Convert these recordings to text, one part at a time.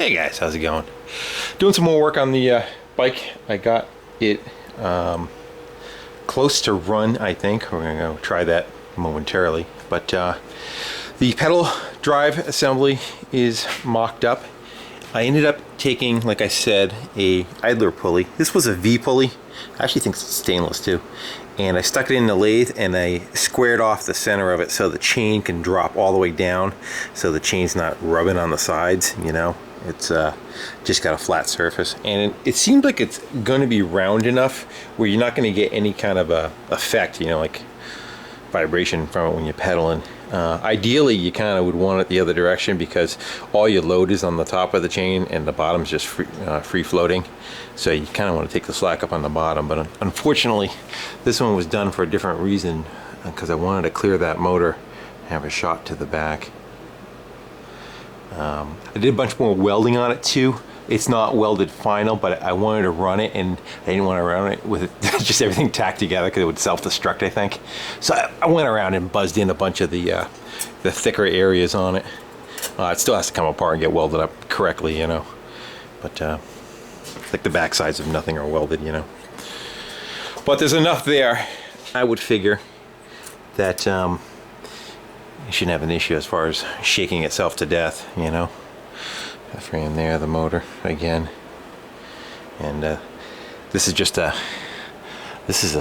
Hey guys, how's it going? Doing some more work on the bike. I got it close to run, I think. We're gonna go try that momentarily. But the pedal drive assembly is mocked up. I ended up taking, like I said, a idler pulley. This was a V pulley. I actually think it's stainless too. And I stuck it in the lathe and I squared off the center of it so the chain can drop all the way down, so the chain's not rubbing on the sides, you know. It's just got a flat surface, and it seems like it's going to be round enough where you're not going to get any kind of a effect, you know, like vibration from it when you're pedaling. Ideally, you kind of would want it the other direction because all your load is on the top of the chain and the bottom's just free floating. So you kind of want to take the slack up on the bottom. But unfortunately, this one was done for a different reason, because I wanted to clear that motor and have a shot to the back. I did a bunch more welding on it too. It's not welded final, but I wanted to run it, and I didn't want to run it with just everything tacked together because it would self-destruct, I think. So I went around and buzzed in a bunch of the thicker areas on it. It still has to come apart and get welded up correctly, you know. But like the back sides of nothing are welded, you know. But there's enough there, I would figure, that you shouldn't have an issue as far as shaking itself to death, you know. That frame there, the motor again, and this is just a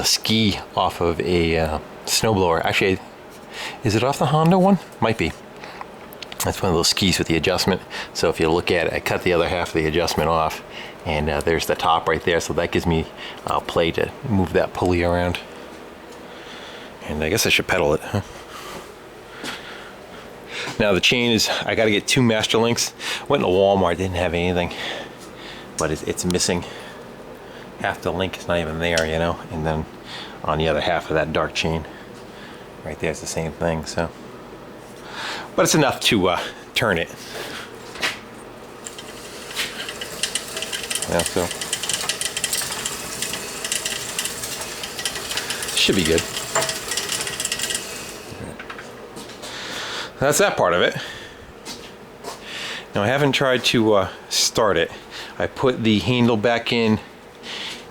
ski off of a snowblower. Actually, is it off the Honda one? Might be. That's one of those skis with the adjustment. So if you look at it, I cut the other half of the adjustment off, and there's the top right there. So that gives me play to move that pulley around. And I guess I should pedal it, huh? Now the chain is, I got to get 2 master links. Went to Walmart, didn't have anything, but it's missing. Half the link is not even there, you know. And then on the other half of that dark chain, right there, it's the same thing. So, but it's enough to turn it. Yeah, so should be good. That's that part of it. Now I haven't tried to start it. I put the handle back in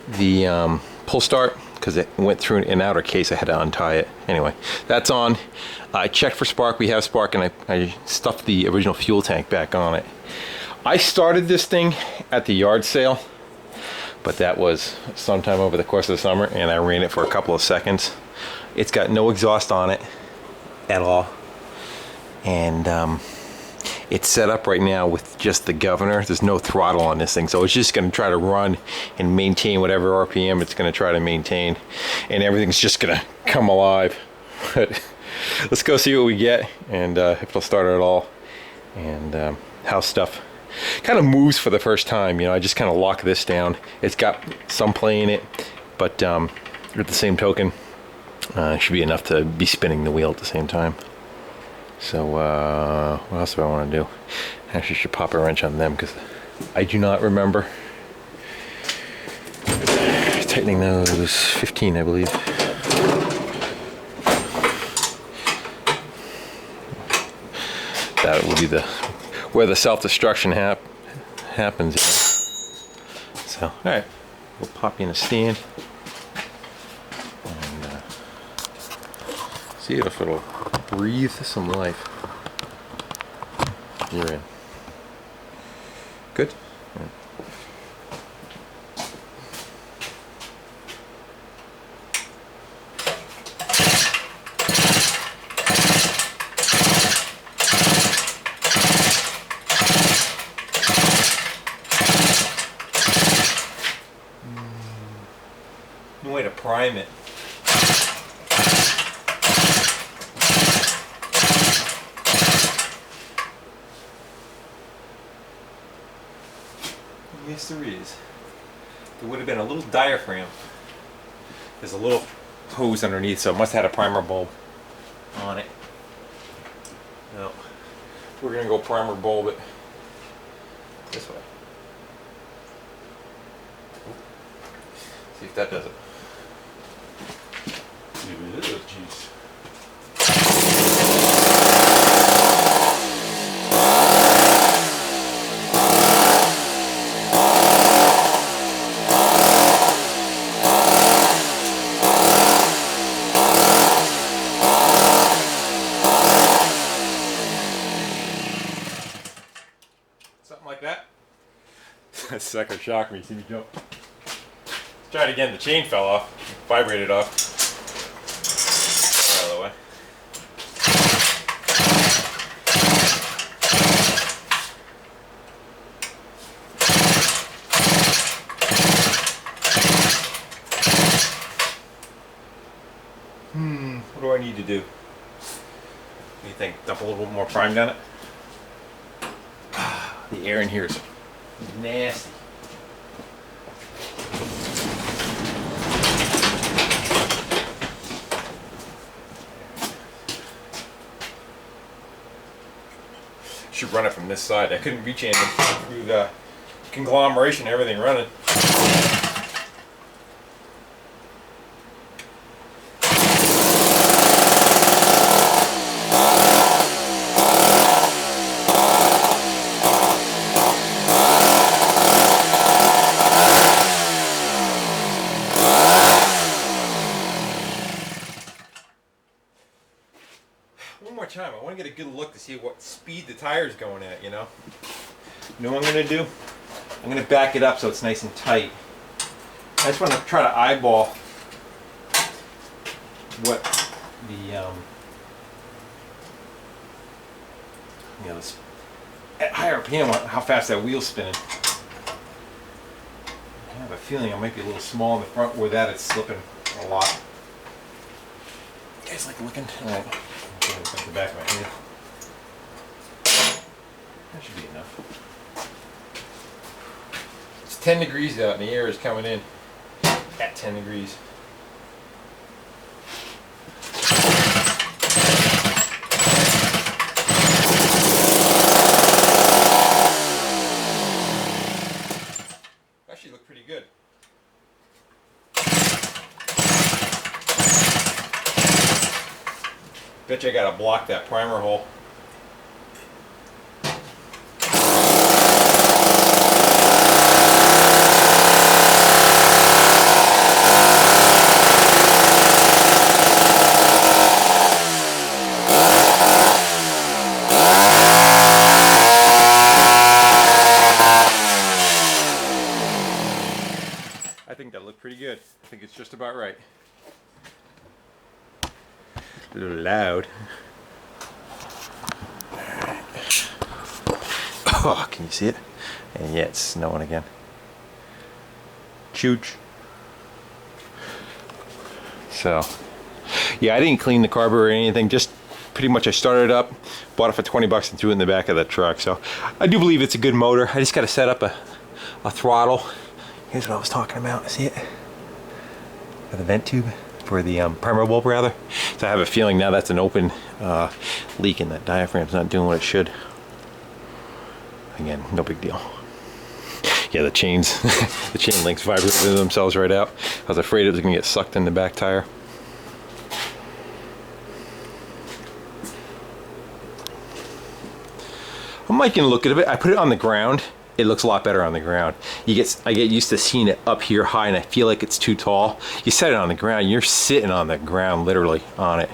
the pull start because it went through an outer case. I had to untie it. Anyway, that's on. I checked for spark. We have spark, and I stuffed the original fuel tank back on it. I started this thing at the yard sale, but that was sometime over the course of the summer, and I ran it for a couple of seconds. It's got no exhaust on it at all. And it's set up right now with just the governor. There's no throttle on this thing, so it's just going to try to run and maintain whatever RPM it's going to try to maintain, and everything's just going to come alive. But let's go see what we get, and if it'll start at all, and how stuff kind of moves for the first time. You know, I just kind of lock this down. It's got some play in it, but at the same token, it should be enough to be spinning the wheel at the same time. So what else do I want to do? I actually should pop a wrench on them because I do not remember tightening those. 15, I believe. That would be where the self-destruction happens. You know? So, all right, we'll pop you in a stand and see if it'll breathe some life. You're in. Good? Yeah. No way to prime it. Yes, there is. There would have been a little diaphragm. There's a little hose underneath, so it must have had a primer bulb on it. No, we're gonna go primer bulb it this way. See if that does it. Maybe it is juice. Like that? That sucker shocked me. You see me jump. Try it again. The chain fell off. Vibrated off. Out of the way. What do I need to do? What do you think? Dump a little bit more prime down it? The air in here is nasty. Should run it from this side. I couldn't reach anything through the conglomeration, everything running. One more time. I want to get a good look to see what speed the tire's going at, you know? You know what I'm going to do? I'm going to back it up so it's nice and tight. I just want to try to eyeball what the, this, at higher RPM, how fast that wheel's spinning. I have a feeling I might be a little small in the front where that it's slipping a lot. You guys like looking? All right. At the back of my head. That should be enough. It's 10 degrees out and the air is coming in at 10 degrees. Actually look pretty good. Bet you I gotta block that primer hole. I think that looked pretty good. I think it's just about right. A little loud. Oh, can you see it? And yeah, it's snowing again. Chooch. So, yeah, I didn't clean the carburetor or anything. Just pretty much I started it up, bought it for 20 bucks and threw it in the back of the truck. So, I do believe it's a good motor. I just got to set up a throttle. Here's what I was talking about. See it? For the vent tube. For the primer bulb rather. So I have a feeling now that's an open leak and that diaphragm's not doing what it should. Again, no big deal. Yeah, the chains, the chain links vibrated themselves right out. I was afraid it was going to get sucked in the back tire. I'm liking the look of it. I put it on the ground. It looks a lot better on the ground. I get used to seeing it up here high and I feel like it's too tall. You set it on the ground, you're sitting on the ground literally on it.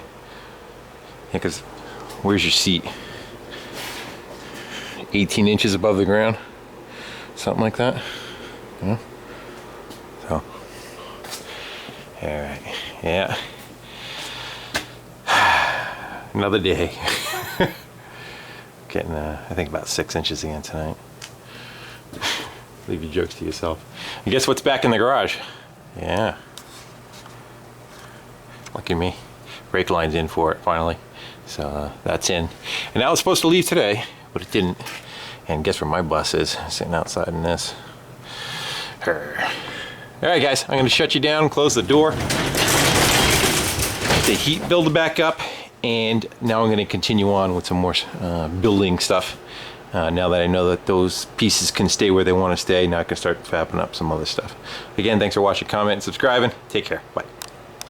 Yeah, because where's your seat? 18 inches above the ground? Something like that? Yeah. So, alright, yeah. Another day. Getting, I think about 6 inches again tonight. Leave your jokes to yourself. And guess what's back in the garage? Yeah. Lucky me. Brake line's in for it finally. So that's in. And that was supposed to leave today, but it didn't. And guess where my bus is? Sitting outside in this. Alright guys, I'm going to shut you down, close the door. The heat build back up. And now I'm going to continue on with some more building stuff. Now that I know that those pieces can stay where they want to stay, now I can start fabbing up some other stuff. Again, thanks for watching, comment, and subscribing. Take care. Bye.